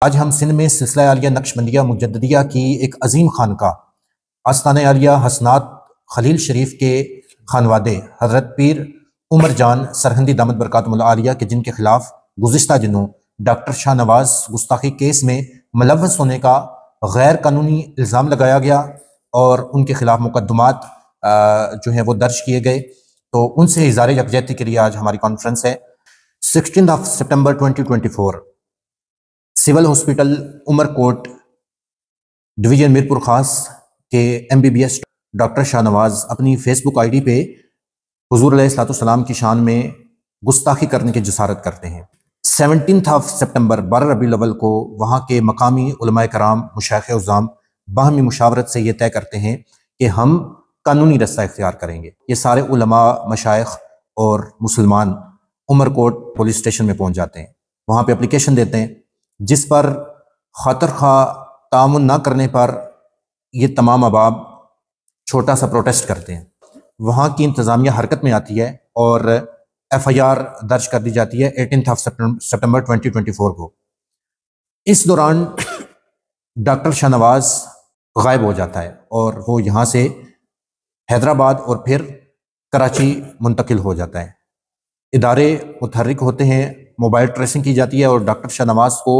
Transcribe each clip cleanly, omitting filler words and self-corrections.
آج ہم سندھ میں سلسلہ عالیہ نقشبندیہ مجددیہ کی ایک عظیم خانقاہ آستانہ عالیہ حسنات خلیل شریف کے خانوادے حضرت پیر عمر جان سرہندی دامت برکاتہم العالیہ کے جن کے خلاف گزشتہ دنوں ڈاکٹر شاہ نواز گستاخی کیس میں ملوث ہونے کا غیر قانونی الزام لگایا گیا اور ان کے خلاف مقدمات جو ہیں وہ درج کیے گئے، تو ان سے اظہار یکجہتی کے لیے آج ہماری کانفرنس ہے۔ 16 سپٹمبر 2024 سول ہاسپٹل عمر کوٹ ڈویژن میرپور خاص کے MBBS ڈاکٹر شاہ نواز اپنی فیس بک آئی ڈی پہ حضور علیہ الصلوۃ والسلام کی شان میں گستاخی کرنے کی جسارت کرتے ہیں۔ 17 سپٹمبر 12 ربیع الاول کو وہاں کے مقامی علماء کرام مشائخ عظام باہمی مشاورت سے یہ طے کرتے ہیں کہ ہم قانونی رستہ اختیار کریں گے۔ یہ سارے علماء، مشائخ اور مسلمان عمر کوٹ پولیس اسٹیشن میں پہنچ جاتے ہیں، وہاں پہ اپلیکیشن دیتے ہیں جس پر خاطر خواہ تعاون نہ کرنے پر یہ تمام احباب چھوٹا سا پروٹیسٹ کرتے ہیں۔ وہاں کی انتظامیہ حرکت میں آتی ہے اور FIR درج کر دی جاتی ہے 18 سپٹمبر 2024 کو۔ اس دوران ڈاکٹر شاہ نواز غائب ہو جاتا ہے اور وہ یہاں سے حیدرآباد اور پھر کراچی منتقل ہو جاتا ہے۔ ادارے متحرک ہوتے ہیں، موبائل ٹریسنگ کی جاتی ہے اور ڈاکٹر شاہ نواز کو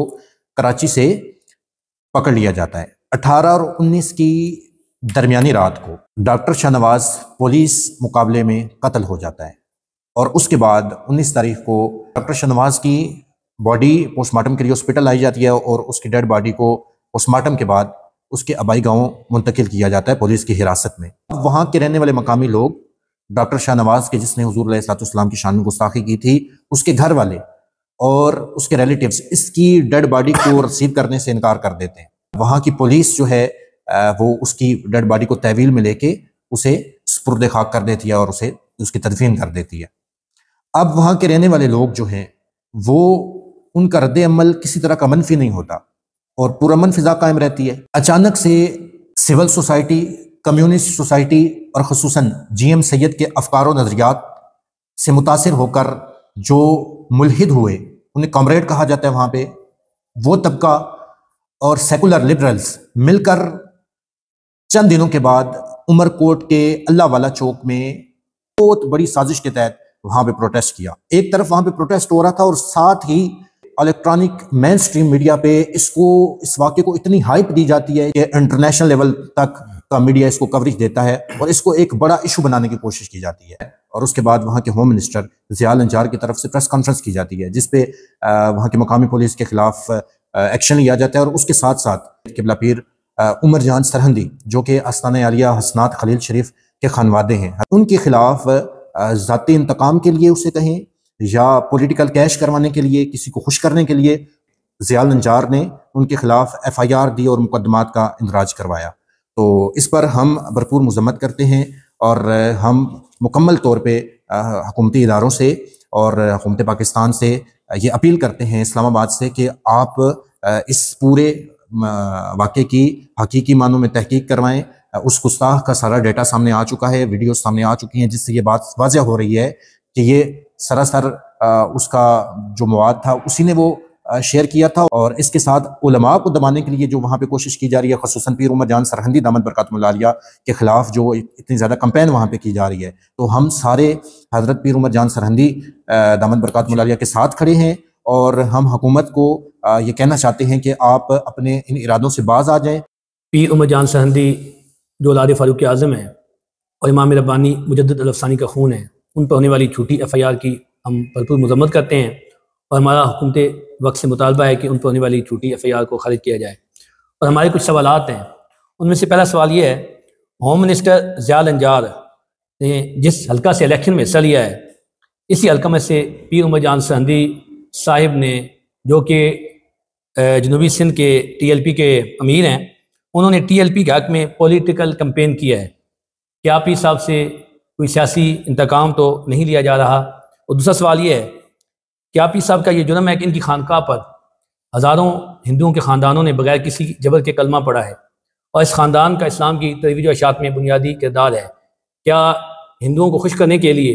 کراچی سے پکڑ لیا جاتا ہے۔ 18 اور 19 کی درمیانی رات کو ڈاکٹر شاہ نواز پولیس مقابلے میں قتل ہو جاتا ہے اور اس کے بعد 19 تاریخ کو ڈاکٹر شاہ نواز کی باڈی پوسٹ مارٹم کے لیے ہاسپٹل لائی جاتی ہے اور اس کی ڈیڈ باڈی کو پوسٹ مارٹم کے بعد اس کے آبائی گاؤں منتقل کیا جاتا ہے پولیس کی حراست میں۔ وہاں کے رہنے والے مقامی لوگ ڈاکٹر شاہ نواز کے جس نے حضور علیہ الصلوۃ والسلام کی شان میں گستاخی کی تھی، اس کے گھر والے اور اس کے ریلیٹیوز اس کی ڈیڈ باڈی کو ریسیو کرنے سے انکار کر دیتے ہیں۔ وہاں کی پولیس جو ہے وہ اس کی ڈیڈ باڈی کو تحویل میں لے کے اسے سپرد خاک کر دیتی ہے اور اسے اس کی تدفین کر دیتی ہے۔ اب وہاں کے رہنے والے لوگ جو ہیں وہ ان کا رد عمل کسی طرح کا منفی نہیں ہوتا اور پرامن فضا قائم رہتی ہے۔ اچانک سے سول سوسائٹی، کمیونسٹ سوسائٹی اور خصوصاً GM سید کے افکار و نظریات سے متاثر ہو کر جو ملحد ہوئے، انہیں کامریڈ کہا جاتا ہے وہاں پہ، وہ طبقہ اور سیکولر لبرلز مل کر چند دنوں کے بعد عمر کوٹ کے اللہ والا چوک میں بہت بڑی سازش کے تحت وہاں پہ پروٹیسٹ کیا۔ ایک طرف وہاں پہ پروٹیسٹ ہو رہا تھا اور ساتھ ہی الیکٹرانک مین سٹریم میڈیا پہ اس واقعے کو اتنی ہائپ دی جاتی ہے کہ انٹرنیشنل لیول تک کا میڈیا اس کو کوریج دیتا ہے اور اس کو ایک بڑا ایشو بنانے کی کوشش کی جاتی ہے۔ اور اس کے بعد وہاں کے ہوم منسٹر ضیاء النجار کی طرف سے پریس کانفرنس کی جاتی ہے جس پہ وہاں کی مقامی پولیس کے خلاف ایکشن لیا جاتا ہے اور اس کے ساتھ ساتھ قبلہ پیر عمر جان سرہندی جو کہ آستانہ عالیہ حسنات خلیل شریف کے خانوادے ہیں، ان کے خلاف ذاتی انتقام کے لیے اسے کہیں یا پولیٹیکل کیش کروانے کے لیے، کسی کو خوش کرنے کے لیے ضیاء النجار نے ان کے خلاف FIR دی اور مقدمات کا اندراج کروایا۔ تو اس پر ہم بھرپور مذمت کرتے ہیں اور ہم مکمل طور پہ حکومتی اداروں سے اور حکومت پاکستان سے یہ اپیل کرتے ہیں، اسلام آباد سے، کہ آپ اس پورے واقعے کی حقیقی معنوں میں تحقیق کروائیں۔ اس گستاخ کا سارا ڈیٹا سامنے آ چکا ہے، ویڈیوز سامنے آ چکی ہیں جس سے یہ بات واضح ہو رہی ہے کہ یہ سراسر اس کا جو مواد تھا اسی نے وہ شیئر کیا تھا، اور اس کے ساتھ علماء کو دبانے کے لیے جو وہاں پہ کوشش کی جا رہی ہے، خصوصاً پیر عمر جان سرہندی دامت برکاتہم العالیہ کے خلاف جو اتنی زیادہ کمپین وہاں پہ کی جا رہی ہے، تو ہم سارے حضرت پیر عمر جان سرہندی دامت برکاتہم العالیہ کے ساتھ کھڑے ہیں اور ہم حکومت کو یہ کہنا چاہتے ہیں کہ آپ اپنے ان ارادوں سے باز آ جائیں۔ پیر عمر جان سرہندی جو اولاد فاروق اعظم ہیں اور امام ربانی مجدد الافسانی کا خون ہے، ان پر ہونے والی جھوٹی FIR کی ہم بھرپور مذمت کرتے ہیں اور ہمارا حکومت وقت سے مطالبہ ہے کہ ان پر ہونے والی جھوٹی FIR کو خارج کیا جائے۔ اور ہمارے کچھ سوالات ہیں، ان میں سے پہلا سوال یہ ہے، ہوم منسٹر ضیاء النجار نے جس حلقہ سے الیکشن میں حصہ لیا ہے، اسی حلقہ میں سے پیر عمر جان سرہندی صاحب نے جو کہ جنوبی سندھ کے TLP کے امیر ہیں، انہوں نے TLP کے حق میں پولیٹیکل کمپین کیا ہے۔ کیا پیر صاحب سے کوئی سیاسی انتقام تو نہیں لیا جا رہا؟ اور دوسرا سوال یہ ہے، کیا پیر صاحب کا یہ جرم ہے کہ ان کی خانقاہ پر ہزاروں ہندوؤں کے خاندانوں نے بغیر کسی جبر کے کلمہ پڑھا ہے اور اس خاندان کا اسلام کی ترویج و اشاعت میں بنیادی کردار ہے؟ کیا ہندوؤں کو خوش کرنے کے لیے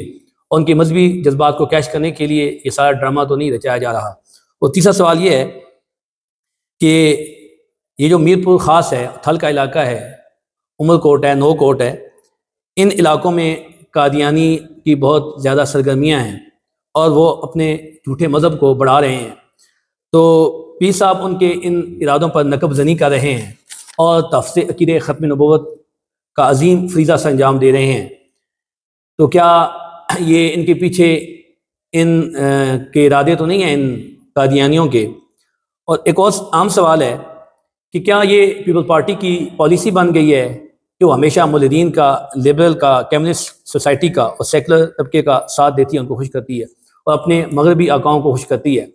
اور ان کے مذہبی جذبات کو کیش کرنے کے لیے یہ سارا ڈرامہ تو نہیں رچایا جا رہا؟ اور تیسرا سوال یہ ہے کہ یہ جو میرپور خاص ہے، تھل کا علاقہ ہے، عمر کوٹ ہے، نو کوٹ ہے، ان علاقوں میں قادیانی کی بہت زیادہ سرگرمیاں ہیں اور وہ اپنے جھوٹے مذہب کو بڑھا رہے ہیں۔ تو پیر صاحب ان کے ان ارادوں پر نقب زنی کر رہے ہیں اور تفسیر عقیدہ ختم نبوت کا عظیم فریضہ سے انجام دے رہے ہیں۔ تو کیا یہ ان کے پیچھے ان کے ارادے تو نہیں ہیں ان قادیانیوں کے؟ اور ایک اور عام سوال ہے کہ کیا یہ پیپل پارٹی کی پالیسی بن گئی ہے کہ وہ ہمیشہ مولدین کا، لبرل کا، کمیونسٹ سوسائٹی کا اور سیکولر طبقے کا ساتھ دیتی ہے، ان کو خوش کرتی ہے اور اپنے مغربی آقاؤں کو خوش کرتی ہے؟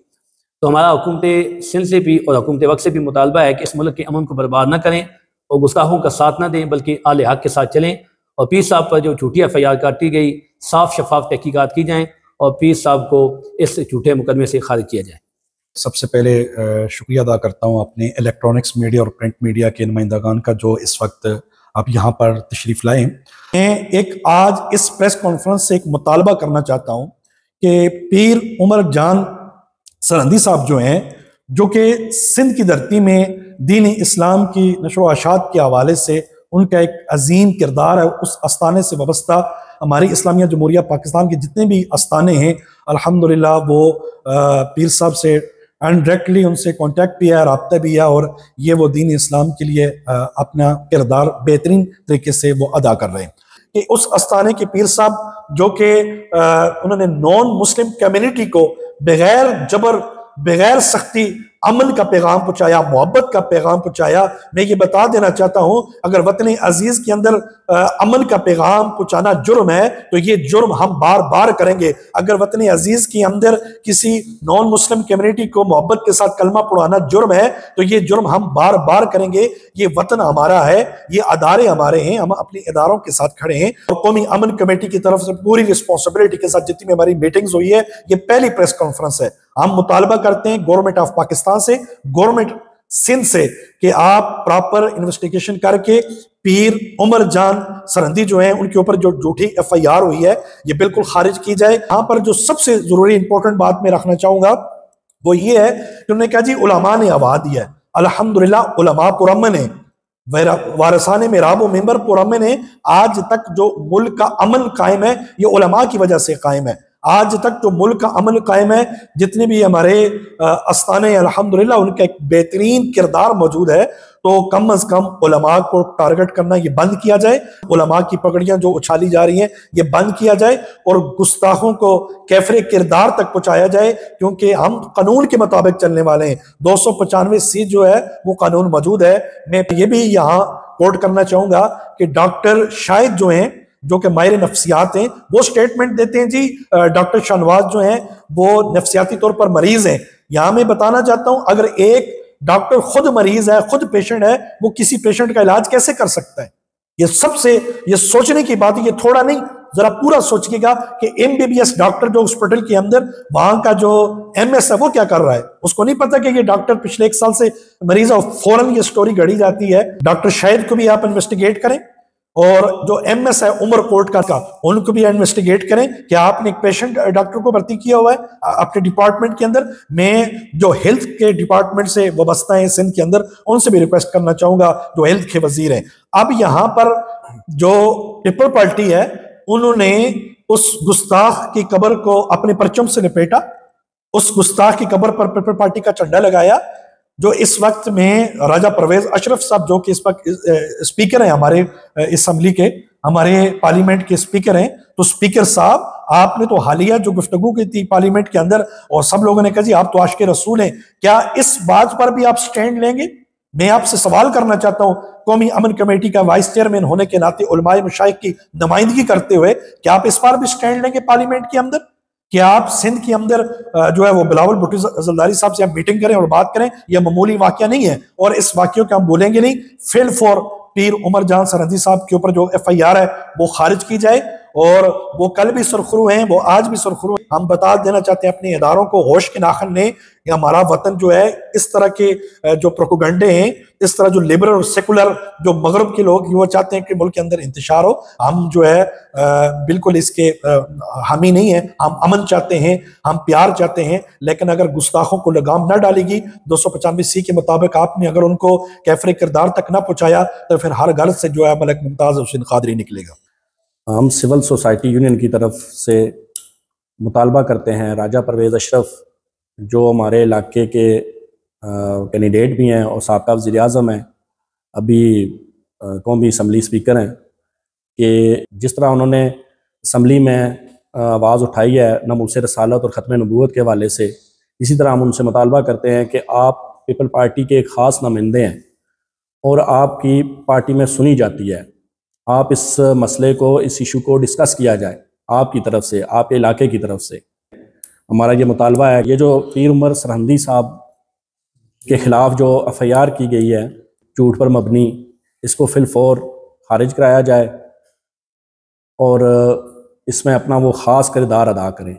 تو ہمارا حکومت سندھ سے بھی اور حکومت وقت سے بھی مطالبہ ہے کہ اس ملک کے امن کو برباد نہ کریں اور گستاخوں کا ساتھ نہ دیں، بلکہ اہل حق کے ساتھ چلیں، اور پیر صاحب پر جو جھوٹی FIR کاٹی گئی صاف شفاف تحقیقات کی جائیں اور پیر صاحب کو اس جھوٹے مقدمے سے خارج کیا جائے۔ سب سے پہلے شکریہ ادا کرتا ہوں اپنے الیکٹرانکس میڈیا اور پرنٹ میڈیا کے نمائندگان کا جو اس وقت آپ یہاں پر تشریف لائے ہیں۔ میں ایک آج اس پریس کانفرنس سے ایک مطالبہ کرنا چاہتا ہوں کہ پیر عمر جان سرہندی صاحب جو ہیں، جو کہ سندھ کی دھرتی میں دین اسلام کی نشر و اشاعت کے حوالے سے ان کا ایک عظیم کردار ہے، اس استانے سے وابستہ ہماری اسلامیہ جمہوریہ پاکستان کے جتنے بھی استانے ہیں الحمدللہ وہ پیر صاحب سے انڈائریکٹلی ان سے کانٹیکٹ بھی ہے، رابطہ بھی ہے، اور یہ وہ دین اسلام کے لیے اپنا کردار بہترین طریقے سے وہ ادا کر رہے ہیں۔ کہ اس استانے کے پیر صاحب جو کہ انہوں نے نان مسلم کمیونٹی کو بغیر جبر، بغیر سختی امن کا پیغام پہنچایا، محبت کا پیغام پہنچایا۔ میں یہ بتا دینا چاہتا ہوں اگر وطن عزیز کے اندر امن کا پیغام پہنچانا جرم ہے تو یہ جرم ہم بار بار کریں گے۔ اگر وطن عزیز کے اندر کسی نان مسلم کمیونٹی کو محبت کے ساتھ کلمہ پڑھانا جرم ہے تو یہ جرم ہم بار بار کریں گے۔ یہ وطن ہمارا ہے، یہ ادارے ہمارے ہیں، ہم اپنے اداروں کے ساتھ کھڑے ہیں، اور قومی امن کمیٹی کی طرف سے پوری رسپانسبلٹی کے ساتھ جتنی بھی ہماری میٹنگز ہوئی ہے، یہ پہلی پریس کانفرنس ہے۔ ہم مطالبہ کرتے ہیں گورنمنٹ آف پاکستان سے، گورنمنٹ سندھ سے، کہ آپ پراپر انویسٹیگیشن کر کے پیر عمر جان سرہندی جو ہیں ان کے اوپر جو جھوٹی FIR ہوئی ہے یہ بالکل خارج کی جائے۔ یہاں پر جو سب سے ضروری امپورٹنٹ بات میں رکھنا چاہوں گا وہ یہ ہے کہ انہوں نے کہا جی علماء نے آواز دیا ہے۔ الحمدللہ علماء پرامن ہیں، وارثان محراب و منبر پرامن ہیں۔ آج تک جو ملک کا امن قائم ہے یہ علماء کی وجہ سے قائم ہے۔ آج تک جو ملک کا امن قائم ہے، جتنے بھی ہمارے استانے الحمدللہ ان کا ایک بہترین کردار موجود ہے، تو کم از کم علماء کو ٹارگٹ کرنا یہ بند کیا جائے، علماء کی پگڑیاں جو اچھالی جا رہی ہیں یہ بند کیا جائے، اور گستاخوں کو کیفر کردار تک پہنچایا جائے، کیونکہ ہم قانون کے مطابق چلنے والے ہیں۔ 295C جو ہے وہ قانون موجود ہے۔ میں یہ بھی یہاں کوٹ کرنا چاہوں گا کہ ڈاکٹر شاہد جو ہیں، جو کہ ماہر نفسیات ہیں، وہ سٹیٹمنٹ دیتے ہیں جی ڈاکٹر شاہنواز جو ہیں وہ نفسیاتی طور پر مریض ہیں۔ یہاں میں بتانا چاہتا ہوں اگر ایک ڈاکٹر خود مریض ہے، خود پیشنٹ ہے، وہ کسی پیشنٹ کا علاج کیسے کر سکتا ہے؟ یہ سب سے یہ سوچنے کی بات ہے، یہ تھوڑا نہیں ذرا پورا سوچئے گا کہ MBBS ڈاکٹر جو ہاسپٹل کے اندر وہاں کا جو MS ہے وہ کیا کر رہا ہے، اس کو نہیں پتا کہ یہ ڈاکٹر پچھلے 1 سال سے مریض ہے، فوراً یہ سٹوری گھڑی جاتی ہے۔ ڈاکٹر شاہد کو بھی آپ انویسٹیگیٹ کریں، اور جو MS ہے عمر کوٹ کا ان کو بھی انویسٹیگیٹ کریں کہ آپ نے ایک پیشنٹ ڈاکٹر کو بھرتی کیا ہوا ہے اپنے ڈپارٹمنٹ کے اندر۔ میں جو ہیلتھ کے ڈپارٹمنٹ سے وابستہ ہیں سندھ کے اندر ان سے بھی ریکویسٹ کرنا چاہوں گا جو ہیلتھ کے وزیر ہیں۔ اب یہاں پر جو پیپل پارٹی ہے انہوں نے اس گستاخ کی قبر کو اپنے پرچم سے لپیٹا، اس گستاخ کی قبر پر پیپل پارٹی کا جھنڈا لگایا۔ جو اس وقت میں راجہ پرویز اشرف صاحب جو کہ اس وقت اسپیکر ہیں ہمارے اسمبلی کے، ہمارے پارلیمنٹ کے اسپیکر ہیں، تو اسپیکر صاحب آپ نے تو حالیہ جو گفتگو کی تھی پارلیمنٹ کے اندر اور سب لوگوں نے کہا جی آپ تو عاشق رسول ہیں، کیا اس بات پر بھی آپ سٹینڈ لیں گے؟ میں آپ سے سوال کرنا چاہتا ہوں قومی امن کمیٹی کا وائس چیئرمین ہونے کے ناطے علماء مشائخ کی نمائندگی کرتے ہوئے کیا آپ اس بار بھی سٹینڈ لیں گے پارلیمنٹ کے اندر؟ کہ آپ سندھ کے اندر جو ہے وہ بلاول بھٹو زلداری صاحب سے آپ میٹنگ کریں اور بات کریں؟ یہ معمولی واقعہ نہیں ہے، اور اس واقعے کو ہم بولیں گے نہیں۔ فیل فور پیر عمر جان سرہندی صاحب کے اوپر جو FIR ہے وہ خارج کی جائے، اور وہ کل بھی سرخرو ہیں، وہ آج بھی سرخرو ہیں۔ ہم بتا دینا چاہتے ہیں اپنے اداروں کو، ہوش کے ناخن نے کہ ہمارا وطن جو ہے اس طرح کے جو پروپیگنڈے ہیں، اس طرح جو لبرل اور سیکولر جو مغرب کے لوگ وہ چاہتے ہیں کہ ملک کے اندر انتشار ہو، ہم جو ہے بالکل اس کے حامی نہیں ہیں۔ ہم امن چاہتے ہیں، ہم پیار چاہتے ہیں، لیکن اگر گستاخوں کو لگام نہ ڈالے گی 295 کے مطابق آپ نے اگر ان کو کیفر کردار تک نہ پہنچایا تو پھر ہر گھر سے جو ہے ملک ممتاز حسین قادری نکلے گا۔ ہم سول سوسائٹی یونین کی طرف سے مطالبہ کرتے ہیں راجہ پرویز اشرف جو ہمارے علاقے کے کینڈیڈیٹ بھی ہیں اور سابقہ وزیر اعظم ہیں، ابھی قومی اسمبلی اسپیکر ہیں، کہ جس طرح انہوں نے اسمبلی میں آواز اٹھائی ہے ناموس رسالت اور ختم نبوت کے حوالے سے، اسی طرح ہم ان سے مطالبہ کرتے ہیں کہ آپ پیپل پارٹی کے ایک خاص نمائندے ہیں اور آپ کی پارٹی میں سنی جاتی ہے، آپ اس مسئلے کو، اس ایشو کو ڈسکس کیا جائے آپ کی طرف سے، آپ کے علاقے کی طرف سے۔ ہمارا یہ مطالبہ ہے، یہ جو پیر عمر سرہندی صاحب کے خلاف جو FIR کی گئی ہے جھوٹ پر مبنی، اس کو فی الفور خارج کرایا جائے اور اس میں اپنا وہ خاص کردار ادا کریں۔